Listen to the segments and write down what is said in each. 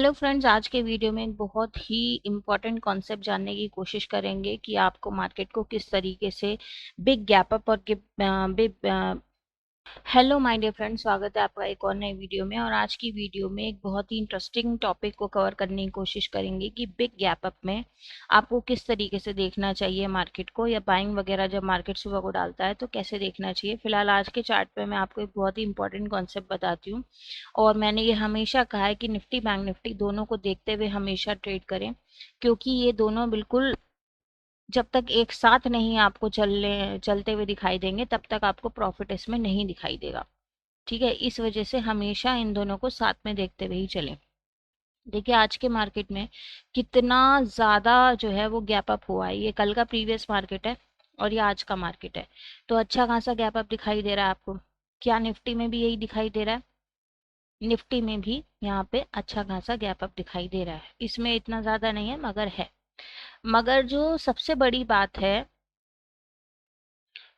Hello friends, आज के video में एक बहुत ही इम्पोर्टेंट कॉन्सेप्ट जानने की कोशिश करेंगे कि आपको मार्केट को किस तरीके से बिग गैप अप और big hello my dear friends, स्वागत है आपका एक और नए वीडियो में। और आज की वीडियो में एक बहुत ही इंटरेस्टिंग टॉपिक को कवर करने की कोशिश करेंगे कि बिग गैप अप में आपको किस तरीके से देखना चाहिए मार्केट को, या बाइंग वगैरह जब मार्केट सुबह को डालता है तो कैसे देखना चाहिए। फिलहाल आज के चार्ट पे मैं आपको एक बहुत ही इंपॉर्टेंट कॉन्सेप्ट बताती हूँ, और मैंने ये हमेशा कहा है कि निफ्टी बैंक निफ्टी दोनों को देखते हुए हमेशा ट्रेड करें, क्योंकि ये दोनों बिल्कुल जब तक एक साथ नहीं आपको चलते हुए दिखाई देंगे तब तक आपको प्रॉफिट इसमें नहीं दिखाई देगा। ठीक है, इस वजह से हमेशा इन दोनों को साथ में देखते हुए ही चलें। देखिए आज के मार्केट में कितना ज़्यादा जो है वो गैप अप हुआ है। ये कल का प्रीवियस मार्केट है और ये आज का मार्केट है, तो अच्छा खासा गैप अप दिखाई दे रहा है आपको। क्या निफ्टी में भी यही दिखाई दे रहा है? निफ्टी में भी यहाँ पे अच्छा खासा गैप अप दिखाई दे रहा है। इसमें इतना ज़्यादा नहीं है मगर है। मगर जो सबसे बड़ी बात है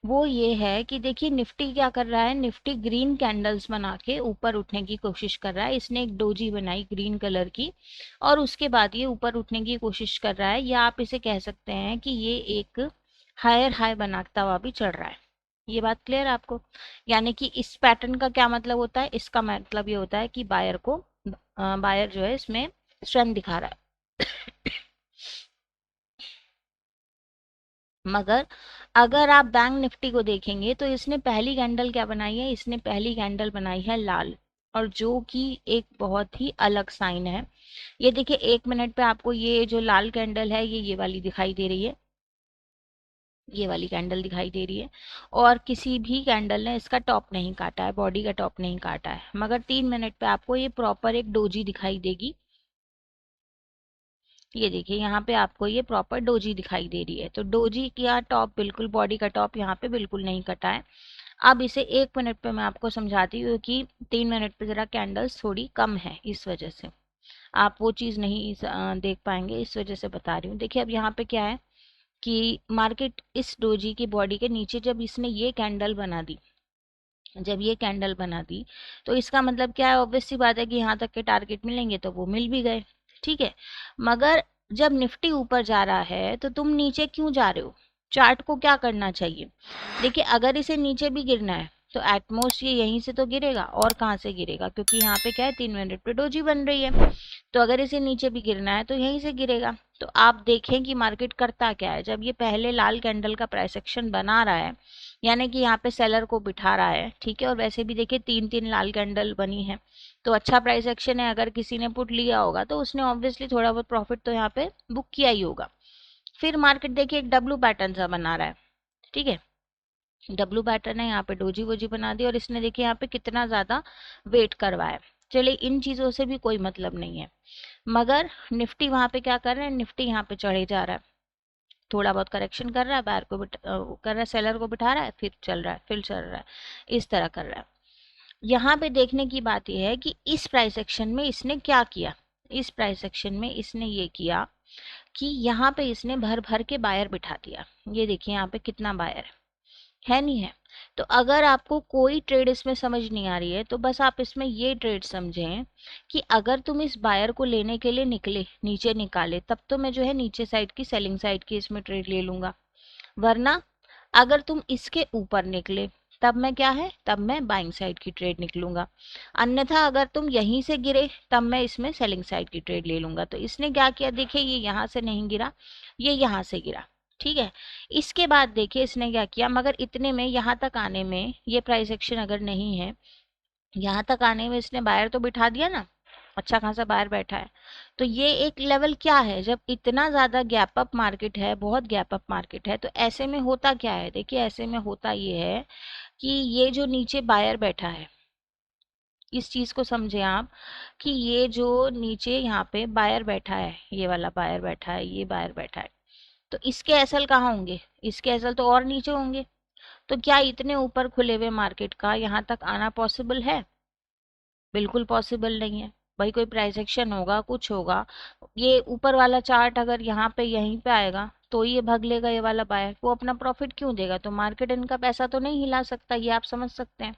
वो ये है कि देखिए निफ्टी क्या कर रहा है। निफ्टी ग्रीन कैंडल्स बना के ऊपर उठने की कोशिश कर रहा है। इसने एक डोजी बनाई ग्रीन कलर की और उसके बाद ये ऊपर उठने की कोशिश कर रहा है, या आप इसे कह सकते हैं कि ये एक हायर हाई बनाता हुआ भी चढ़ रहा है। ये बात क्लियर है आपको? यानी कि इस पैटर्न का क्या मतलब होता है? इसका मतलब ये होता है कि बायर जो है इसमें स्ट्रेंथ दिखा रहा है। मगर अगर आप बैंक निफ्टी को देखेंगे तो इसने पहली कैंडल क्या बनाई है? इसने पहली कैंडल बनाई है लाल, और जो कि एक बहुत ही अलग साइन है। ये देखिए 1 मिनट पे आपको ये जो लाल कैंडल है ये वाली दिखाई दे रही है, ये वाली कैंडल दिखाई दे रही है। और किसी भी कैंडल ने इसका टॉप नहीं काटा है, बॉडी का टॉप नहीं काटा है। मगर 3 मिनट पे आपको ये प्रॉपर एक डोजी दिखाई देगी। ये देखिए यहाँ पे आपको ये प्रॉपर डोजी दिखाई दे रही है, तो डोजी का टॉप बिल्कुल, बॉडी का टॉप यहाँ पे बिल्कुल नहीं कटा है। अब इसे 1 मिनट पे मैं आपको समझाती हूँ कि 3 मिनट पे जरा कैंडल्स थोड़ी कम है, इस वजह से आप वो चीज़ नहीं देख पाएंगे, इस वजह से बता रही हूँ। देखिए अब यहाँ पे क्या है कि मार्केट इस डोजी की बॉडी के नीचे जब इसने ये कैंडल बना दी, जब ये कैंडल बना दी तो इसका मतलब क्या है? ऑब्वियस सी बात है कि यहाँ तक के टारगेट मिलेंगे तो वो मिल भी गए। ठीक है, मगर जब निफ्टी ऊपर जा रहा है तो तुम नीचे क्यों जा रहे हो? चार्ट को क्या करना चाहिए? देखिए अगर इसे नीचे भी गिरना है तो एटमोस्ट ये यहीं से तो गिरेगा, और कहाँ से गिरेगा? क्योंकि यहाँ पे क्या है, 3 मिनट पे डोजी बन रही है, तो अगर इसे नीचे भी गिरना है तो यहीं से गिरेगा। तो आप देखें कि मार्केट करता क्या है। जब ये पहले लाल कैंडल का प्राइस एक्शन बना रहा है, यानी कि यहाँ पे सेलर को बिठा रहा है, ठीक है। और वैसे भी देखिए 3 3 लाल कैंडल बनी है, तो अच्छा प्राइस एक्शन है। अगर किसी ने पुट लिया होगा तो उसने ऑब्वियसली थोड़ा बहुत प्रॉफिट तो यहाँ पे बुक किया ही होगा। फिर मार्केट देखिए एक डब्लू पैटर्न सा बना रहा है, ठीक है। डब्लू पैटर्न है, यहाँ पे डोजी वोजी बना दी, और इसने देखिए यहाँ पे कितना ज्यादा वेट करवाया। चलिए इन चीजों से भी कोई मतलब नहीं है, मगर निफ्टी वहां पे क्या कर रहे हैं? निफ्टी यहाँ पे चढ़े जा रहा है, थोड़ा बहुत करेक्शन कर रहा है, बायर को कर रहा है, सेलर को बिठा रहा है, फिर चल रहा है, फिर चल रहा है, इस तरह कर रहा है। यहाँ पे देखने की बात यह है कि इस प्राइस एक्शन में इसने क्या किया। इस प्राइस एक्शन में इसने ये किया कि यहाँ पे इसने भर भर के बायर बिठा दिया। ये देखिए यहाँ पे कितना बायर है नहीं है? तो अगर आपको कोई ट्रेड इसमें समझ नहीं आ रही है तो बस आप इसमें ये ट्रेड समझें कि अगर तुम इस बायर को लेने के लिए निकले, नीचे निकाले, तब तो मैं जो है नीचे साइड की, सेलिंग साइड की इसमें ट्रेड ले लूंगा। वरना अगर तुम इसके ऊपर निकले तब मैं क्या है, तब मैं बाइंग साइड की ट्रेड निकलूंगा। अन्यथा अगर तुम यहीं से गिरे तब मैं इसमें सेलिंग साइड की ट्रेड ले लूंगा। तो इसने क्या किया? देखिए ये यहाँ से नहीं गिरा, ये यहाँ से गिरा, ठीक है। इसके बाद देखिए इसने क्या किया, मगर इतने में यहाँ तक आने में, ये प्राइस एक्शन अगर नहीं है, यहाँ तक आने में इसने बायर तो बिठा दिया ना, अच्छा खासा बायर बैठा है। तो ये एक लेवल क्या है, जब इतना ज्यादा गैप अप मार्केट है, बहुत गैप अप मार्केट है, तो ऐसे में होता क्या है? देखिए ऐसे में होता ये है कि ये जो नीचे बायर बैठा है, इस चीज को समझे आप कि ये जो नीचे यहाँ पे बायर बैठा है, ये वाला बायर बैठा है, ये बायर बैठा है, तो इसके एसएल कहाँ होंगे? इसके एसएल तो और नीचे होंगे। तो क्या इतने ऊपर खुले हुए मार्केट का यहाँ तक आना पॉसिबल है? बिल्कुल पॉसिबल नहीं है भाई। कोई प्राइस एक्शन होगा, कुछ होगा, ये ऊपर वाला चार्ट अगर यहाँ पे यहीं पे आएगा तो ये भाग लेगा, ये वाला बायर वो अपना प्रॉफिट क्यों देगा? तो मार्केट इनका पैसा तो नहीं हिला सकता, ये आप समझ सकते हैं।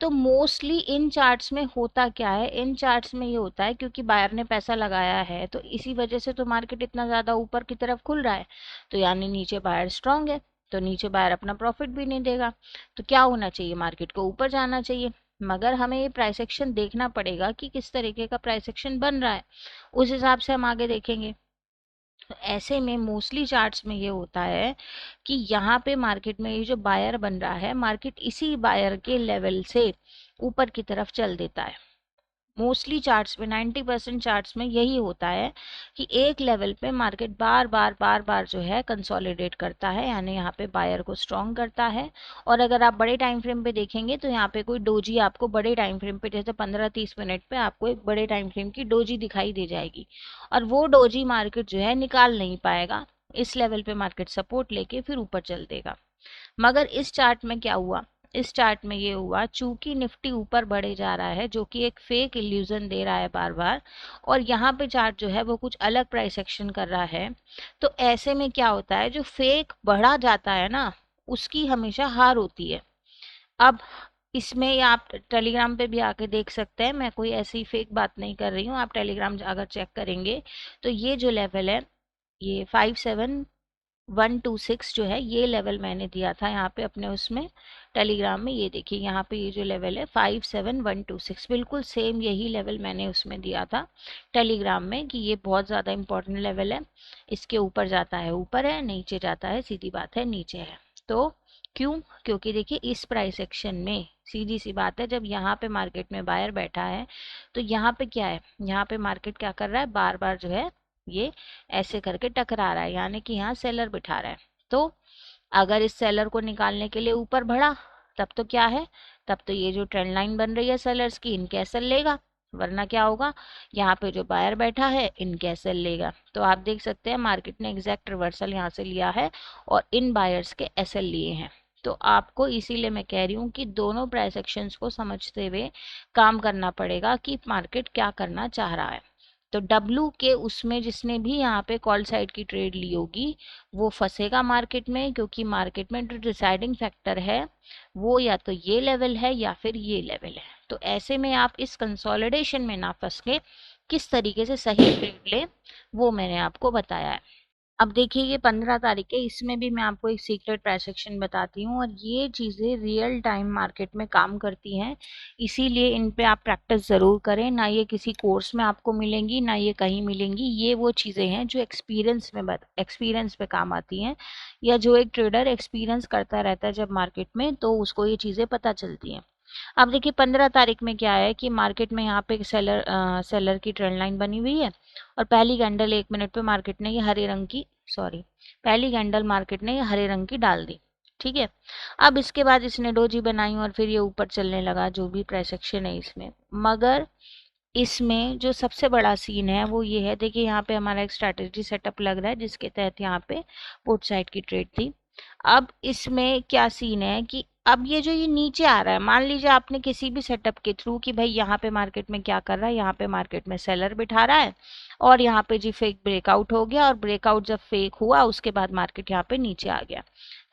तो मोस्टली इन चार्ट्स में होता क्या है, इन चार्ट्स में ये होता है क्योंकि बायर ने पैसा लगाया है तो इसी वजह से तो मार्केट इतना ज़्यादा ऊपर की तरफ खुल रहा है, तो यानी नीचे बायर स्ट्रांग है, तो नीचे बायर अपना प्रॉफिट भी नहीं देगा, तो क्या होना चाहिए, मार्केट को ऊपर जाना चाहिए। मगर हमें ये प्राइस एक्शन देखना पड़ेगा कि किस तरीके का प्राइस एक्शन बन रहा है, उस हिसाब से हम आगे देखेंगे। तो ऐसे में मोस्टली चार्ट्स में ये होता है कि यहाँ पे मार्केट में ये जो बायर बन रहा है, मार्केट इसी बायर के लेवल से ऊपर की तरफ चल देता है। मोस्टली चार्ट्स में 90% चार्ट्स में यही होता है कि एक लेवल पे मार्केट बार बार जो है कंसोलिडेट करता है, यानी यहाँ पे बायर को स्ट्रॉन्ग करता है। और अगर आप बड़े टाइम फ्रेम पे देखेंगे तो यहाँ पे कोई डोजी आपको बड़े टाइम फ्रेम पे जैसे 15-30 मिनट पे आपको एक बड़े टाइम फ्रेम की डोजी दिखाई दे जाएगी, और वो डोजी मार्केट जो है निकाल नहीं पाएगा, इस लेवल पे मार्केट सपोर्ट लेके फिर ऊपर चल देगा। मगर इस चार्ट में क्या हुआ, इस चार्ट में ये हुआ चूंकि निफ्टी ऊपर बढ़े जा रहा है जो कि एक फेक इल्यूजन दे रहा है बार बार, और यहाँ पे चार्ट जो है वो कुछ अलग प्राइस एक्शन कर रहा है, तो ऐसे में क्या होता है, जो फेक बढ़ा जाता है ना उसकी हमेशा हार होती है। अब इसमें या आप टेलीग्राम पे भी आके देख सकते हैं, मैं कोई ऐसी फेक बात नहीं कर रही हूँ, आप टेलीग्राम अगर चेक करेंगे तो ये जो लेवल है, ये 57126 जो है ये लेवल मैंने दिया था यहाँ पे अपने उसमें टेलीग्राम में। ये देखिए यहाँ पे ये जो लेवल है 57126, बिल्कुल सेम यही लेवल मैंने उसमें दिया था टेलीग्राम में कि ये बहुत ज़्यादा इंपॉर्टेंट लेवल है, इसके ऊपर जाता है ऊपर है, नीचे जाता है सीधी बात है नीचे है। तो क्यों, क्योंकि देखिए इस प्राइस एक्शन में सीधी सी बात है, जब यहाँ पे मार्केट में बायर बैठा है तो यहाँ पे क्या है, यहाँ पे मार्केट क्या कर रहा है, बार बार जो है ये ऐसे करके टकरा रहा है, यानी कि यहाँ सेलर बिठा रहा है। तो अगर इस सेलर को निकालने के लिए ऊपर बढ़ा तब तो क्या है, तब तो ये जो ट्रेंड लाइन बन रही है सेलर्स की इनके एसएल लेगा, वरना क्या होगा, यहाँ पे जो बायर बैठा है इनके एसएल लेगा। तो आप देख सकते हैं मार्केट ने एग्जैक्ट रिवर्सल यहाँ से लिया है और इन बायर्स के एसएल लिए हैं। तो आपको इसीलिए मैं कह रही हूँ कि दोनों प्राइस एक्शंस को समझते हुए काम करना पड़ेगा कि मार्केट क्या करना चाह रहा है। तो डब्लू के उसमें जिसने भी यहाँ पे कॉल साइड की ट्रेड ली होगी वो फंसेगा मार्केट में, क्योंकि मार्केट में जो डिसाइडिंग फैक्टर है वो या तो ये लेवल है या फिर ये लेवल है। तो ऐसे में आप इस कंसोलिडेशन में ना फंस के किस तरीके से सही ट्रेड ले वो मैंने आपको बताया है। अब देखिए ये 15 तारीख है, इसमें भी मैं आपको एक सीक्रेट प्राइस एक्शन बताती हूँ, और ये चीज़ें रियल टाइम मार्केट में काम करती हैं, इसीलिए इन पे आप प्रैक्टिस ज़रूर करें। ना ये किसी कोर्स में आपको मिलेंगी ना ये कहीं मिलेंगी, ये वो चीज़ें हैं जो एक्सपीरियंस पे काम आती हैं, या जो एक ट्रेडर एक्सपीरियंस करता रहता है जब मार्केट में तो उसको ये चीज़ें पता चलती हैं। अब देखिए 15 तारीख में क्या है कि मार्केट में यहाँ पे सेलर की ट्रेंड लाइन बनी हुई है, और पहली कैंडल 1 मिनट पे मार्केट ने ये हरे रंग की पहली कैंडल मार्केट ने ये हरे रंग की डाल दी, ठीक है। अब इसके बाद इसने डोजी बनाई और फिर ये ऊपर चलने लगा, जो भी प्राइस एक्शन है इसमें। मगर इसमें जो सबसे बड़ा सीन है वो ये है, देखिए यहाँ पे हमारा एक स्ट्रैटेजी सेटअप लग रहा है जिसके तहत यहाँ पे पुट साइड की ट्रेड थी। अब इसमें क्या सीन है कि अब ये जो ये नीचे आ रहा है, मान लीजिए आपने किसी भी सेटअप के थ्रू कि भाई यहाँ पे मार्केट में क्या कर रहा है, यहाँ पे मार्केट में सेलर बिठा रहा है और यहाँ पे जी फेक ब्रेकआउट हो गया, और ब्रेकआउट जब फेक हुआ उसके बाद मार्केट यहाँ पे नीचे आ गया।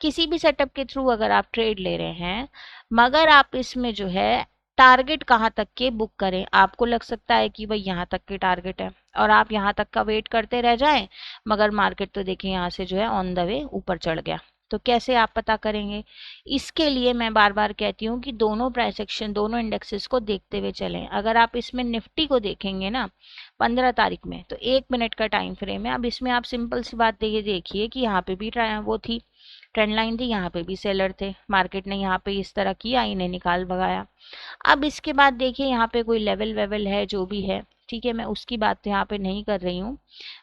किसी भी सेटअप के थ्रू अगर आप ट्रेड ले रहे हैं, मगर आप इसमें जो है टारगेट कहाँ तक के बुक करें, आपको लग सकता है कि भाई यहाँ तक के टारगेट है और आप यहाँ तक का वेट करते रह जाएं, मगर मार्केट तो देखिए यहाँ से जो है ऑन द वे ऊपर चढ़ गया, तो कैसे आप पता करेंगे। इसके लिए मैं बार बार कहती हूँ कि दोनों प्राइस एक्शन दोनों इंडेक्सेस को देखते हुए चलें। अगर आप इसमें निफ्टी को देखेंगे ना 15 तारीख में, तो 1 मिनट का टाइम फ्रेम है। अब इसमें आप सिंपल सी बात देखिए कि यहाँ पे भी वो थी ट्रेंड लाइन थी, यहाँ पे भी सेलर थे, मार्केट ने यहाँ पे इस तरह किया, इन्हें निकाल भगाया। अब इसके बाद देखिए यहाँ पे कोई लेवल वेवल है जो भी है, ठीक है, मैं उसकी बात यहाँ पे नहीं कर रही हूँ,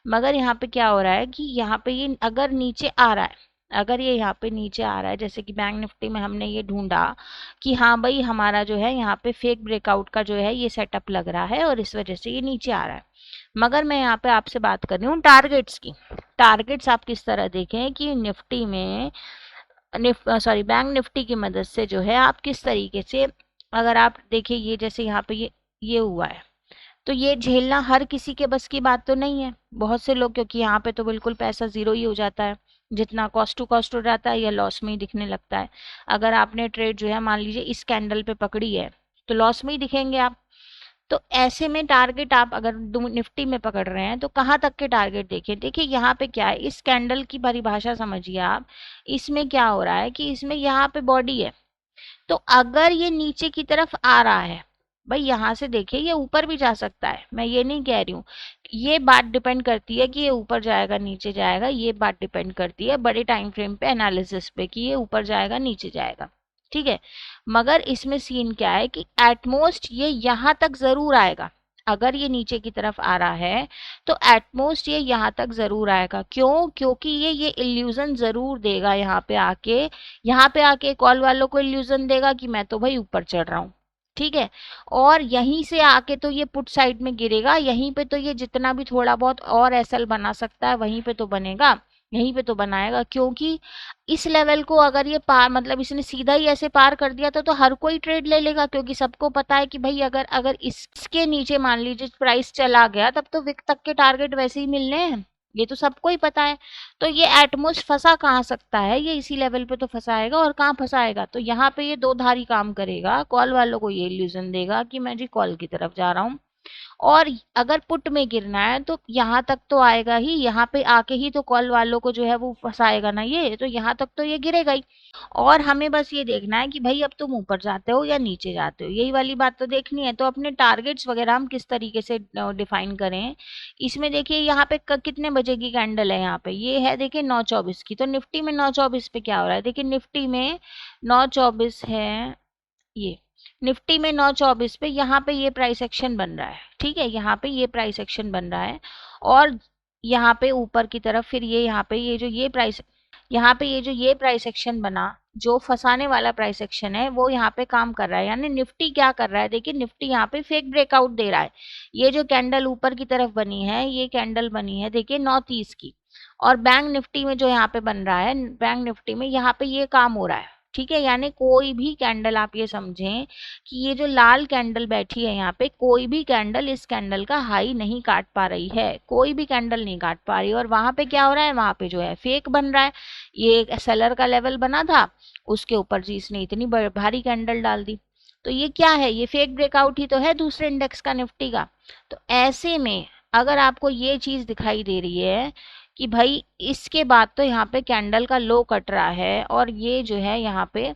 मगर यहाँ पे क्या हो रहा है कि यहाँ पे ये अगर नीचे आ रहा है, अगर ये यहाँ पे नीचे आ रहा है, जैसे कि बैंक निफ्टी में हमने ये ढूंढा कि हाँ भाई हमारा जो है यहाँ पे फेक ब्रेकआउट का जो है ये सेटअप लग रहा है और इस वजह से ये नीचे आ रहा है। मगर मैं यहाँ पे आपसे बात कर रही हूँ टारगेट्स की। टारगेट्स आप किस तरह देखें कि निफ्टी में बैंक निफ्टी की मदद से जो है आप किस तरीके से, अगर आप देखिए ये जैसे यहाँ पे ये हुआ है, तो ये झेलना हर किसी के बस की बात तो नहीं है। बहुत से लोग, क्योंकि यहाँ पे तो बिल्कुल पैसा जीरो ही हो जाता है, जितना कॉस्ट टू कॉस्ट हो जाता है या लॉस में ही दिखने लगता है। अगर आपने ट्रेड जो है मान लीजिए इस कैंडल पे पकड़ी है तो लॉस में ही दिखेंगे आप। तो ऐसे में टारगेट आप अगर निफ्टी में पकड़ रहे हैं तो कहाँ तक के टारगेट देखें। देखिए यहाँ पे क्या है, इस कैंडल की परिभाषा समझिए आप। इसमें क्या हो रहा है कि इसमें यहाँ पे बॉडी है, तो अगर ये नीचे की तरफ आ रहा है, भाई यहाँ से देखिए ये ऊपर भी जा सकता है, मैं ये नहीं कह रही हूँ। ये बात डिपेंड करती है कि ये ऊपर जाएगा नीचे जाएगा, ये बात डिपेंड करती है बड़े टाइम फ्रेम पे एनालिसिस पे कि ये ऊपर जाएगा नीचे जाएगा, ठीक है। मगर इसमें सीन क्या है कि एटमोस्ट ये यहाँ तक जरूर आएगा। अगर ये नीचे की तरफ आ रहा है तो एटमोस्ट ये यहाँ तक जरूर आएगा। क्यों? क्योंकि ये इल्यूजन जरूर देगा यहाँ पे आके कॉल वालों को इल्यूजन देगा कि मैं तो भाई ऊपर चढ़ रहा हूँ, ठीक है। और यहीं से आके तो ये पुट साइड में गिरेगा, यहीं पे तो ये जितना भी थोड़ा बहुत और एसएल बना सकता है वहीं पे तो बनेगा, यहीं पे तो बनाएगा। क्योंकि इस लेवल को अगर ये पार मतलब इसने सीधा ही ऐसे पार कर दिया तो हर कोई ट्रेड ले लेगा, क्योंकि सबको पता है कि भाई अगर अगर इसके नीचे मान लीजिए प्राइस चला गया तब तो विक तक के टारगेट वैसे ही मिलने हैं, ये तो सबको ही पता है। तो ये एटमोस्ट फंसा कहाँ सकता है, ये इसी लेवल पे तो फंसाएगा। और कहाँ फंसाएगा, तो यहाँ पे ये दो धारी काम करेगा, कॉल वालों को ये इल्यूजन देगा कि मैं जी कॉल की तरफ जा रहा हूँ। और अगर पुट में गिरना है तो यहाँ तक तो आएगा ही, यहाँ पे आके ही तो कॉल वालों को जो है वो फंसाएगा ना, ये तो यहाँ तक तो ये गिरेगा ही। और हमें बस ये देखना है कि भाई अब तुम ऊपर जाते हो या नीचे जाते हो, यही वाली बात तो देखनी है। तो अपने टारगेट्स वगैरह हम किस तरीके से डिफाइन करें। इसमें देखिए यहाँ पे कितने बजे की कैंडल है, यहाँ पे ये है देखिए 9:24 की। तो निफ्टी में 9:24 पे क्या हो रहा है, देखिए निफ्टी में 9:24 है, ये निफ्टी में 9:24 पे यहाँ पे ये प्राइस एक्शन बन रहा है, ठीक है। यहाँ पे ये प्राइस एक्शन बन रहा है और यहाँ पे ऊपर की तरफ फिर ये यहाँ पे ये जो ये प्राइस एक्शन बना, जो फंसाने वाला प्राइस एक्शन है वो यहाँ पे काम कर रहा है। यानी निफ्टी क्या कर रहा है, देखिए निफ्टी यहाँ पे फेक ब्रेकआउट दे रहा है। ये जो कैंडल ऊपर की तरफ बनी है, ये कैंडल बनी है देखिए 9:30 की। और बैंक निफ्टी में जो यहाँ पे बन रहा है, बैंक निफ्टी में यहाँ पे ये काम हो रहा है, ठीक है। यानी कोई भी कैंडल आप ये समझें कि ये जो लाल कैंडल बैठी है यहाँ पे, कोई भी कैंडल इस कैंडल का हाई नहीं काट पा रही है, कोई भी कैंडल नहीं काट पा रही। और वहां पे क्या हो रहा है, वहां पे जो है फेक बन रहा है। ये एक सेलर का लेवल बना था, उसके ऊपर जी इसने इतनी भारी कैंडल डाल दी। तो ये क्या है, ये फेक ब्रेकआउट ही तो है दूसरे इंडेक्स का, निफ्टी का। तो ऐसे में अगर आपको ये चीज दिखाई दे रही है कि भाई इसके बाद तो यहाँ पे कैंडल का लो कट रहा है और ये जो है यहाँ पे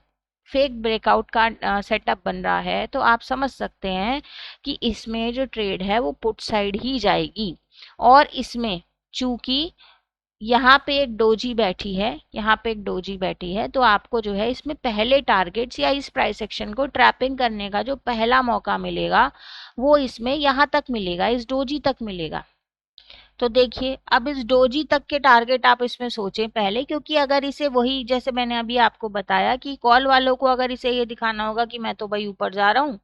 फेक ब्रेकआउट का सेटअप बन रहा है, तो आप समझ सकते हैं कि इसमें जो ट्रेड है वो पुट साइड ही जाएगी। और इसमें चूंकि यहाँ पे एक डोजी बैठी है, यहाँ पे एक डोजी बैठी है, तो आपको जो है इसमें पहले टारगेट्स या इस प्राइस एक्शन को ट्रैपिंग करने का जो पहला मौका मिलेगा वो इसमें यहाँ तक मिलेगा, इस डोजी तक मिलेगा। तो देखिए अब इस डोजी तक के टारगेट आप इसमें सोचें पहले, क्योंकि अगर इसे वही जैसे मैंने अभी आपको बताया कि कॉल वालों को अगर इसे ये दिखाना होगा कि मैं तो भाई ऊपर जा रहा हूँ,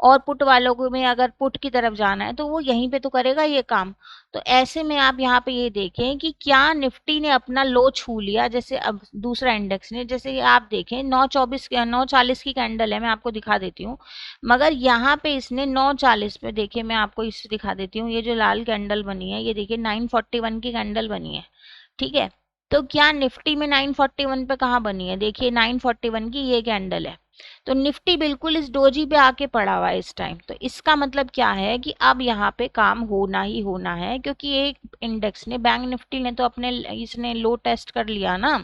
और पुट वालों को में अगर पुट की तरफ जाना है तो वो यहीं पे तो करेगा ये काम। तो ऐसे में आप यहाँ पे ये देखें कि क्या निफ्टी ने अपना लो छू लिया, जैसे अब दूसरा इंडेक्स ने, जैसे आप देखें 9:40 की कैंडल है, मैं आपको दिखा देती हूँ। मगर यहाँ पे इसने 9:40 पे, देखिए मैं आपको इसे दिखा देती हूँ, ये जो लाल कैंडल बनी है ये देखिए 9:41 की कैंडल बनी है, ठीक है। तो क्या निफ्टी में 9:41 पे कहाँ बनी है, देखिए 9:41 की ये कैंडल है। तो निफ्टी बिल्कुल इस डोजी पे आके पड़ा हुआ है इस टाइम। तो इसका मतलब क्या है कि अब यहाँ पे काम होना ही होना है, क्योंकि एक इंडेक्स ने, बैंक निफ्टी ने तो अपने इसने लो टेस्ट कर लिया ना,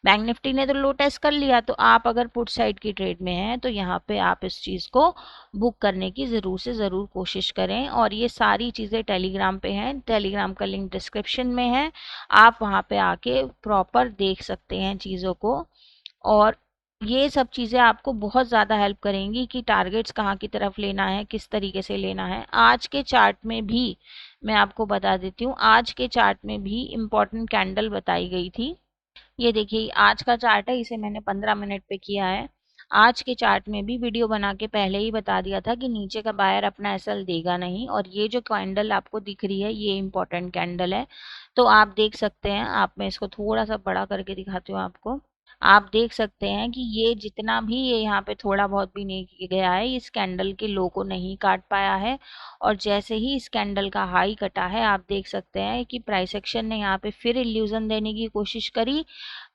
बैंक निफ्टी ने तो लो टेस्ट कर लिया। तो आप अगर पुट साइड की ट्रेड में हैं तो यहाँ पे आप इस चीज़ को बुक करने की ज़रूर से ज़रूर कोशिश करें। और ये सारी चीज़ें टेलीग्राम पे हैं, टेलीग्राम का लिंक डिस्क्रिप्शन में है, आप वहाँ पे आके प्रॉपर देख सकते हैं चीज़ों को। और ये सब चीज़ें आपको बहुत ज़्यादा हेल्प करेंगी कि टारगेट्स कहाँ की तरफ लेना है, किस तरीके से लेना है। आज के चार्ट में भी मैं आपको बता देती हूँ, आज के चार्ट में भी इम्पॉर्टेंट कैंडल बताई गई थी। ये देखिए आज का चार्ट है, इसे मैंने 15 मिनट पे किया है। आज के चार्ट में भी वीडियो बना के पहले ही बता दिया था कि नीचे का बायर अपना एसएल देगा नहीं। और ये जो कैंडल आपको दिख रही है ये इम्पोर्टेंट कैंडल है, तो आप देख सकते हैं। आप, मैं इसको थोड़ा सा बड़ा करके दिखाती हूँ आपको। आप देख सकते हैं कि ये जितना भी ये यहाँ पे थोड़ा बहुत भी नहीं गया है, इस कैंडल के लो को नहीं काट पाया है। और जैसे ही इस कैंडल का हाई कटा है, आप देख सकते हैं कि प्राइस एक्शन ने यहाँ पे फिर इल्यूजन देने की कोशिश करी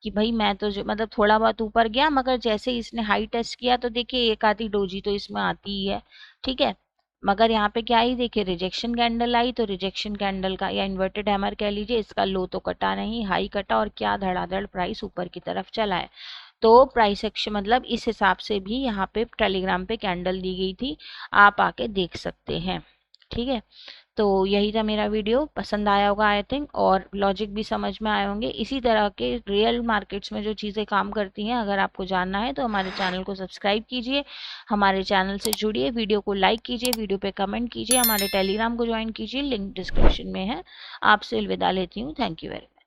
कि भाई मैं तो जो मतलब थोड़ा बहुत ऊपर गया, मगर जैसे इसने हाई टेस्ट किया तो देखिए एक आधी डोजी तो इसमें आती ही है, ठीक है। मगर यहाँ पे क्या आई, देखिए रिजेक्शन कैंडल आई, तो रिजेक्शन कैंडल का या इन्वर्टेड हैमर कह लीजिए, इसका लो तो कटा नहीं, हाई कटा, और क्या धड़ाधड़ प्राइस ऊपर की तरफ चला है। तो प्राइस एक्शन मतलब इस हिसाब से भी यहाँ पे टेलीग्राम पे कैंडल दी गई थी, आप आके देख सकते हैं, ठीक है। तो यही था मेरा वीडियो, पसंद आया होगा आई थिंक, और लॉजिक भी समझ में आए होंगे। इसी तरह के रियल मार्केट्स में जो चीज़ें काम करती हैं, अगर आपको जानना है तो हमारे चैनल को सब्सक्राइब कीजिए, हमारे चैनल से जुड़िए, वीडियो को लाइक कीजिए, वीडियो पे कमेंट कीजिए, हमारे टेलीग्राम को ज्वाइन कीजिए, लिंक डिस्क्रिप्शन में है। आपसे अलविदा लेती हूँ, थैंक यू वेरी मच।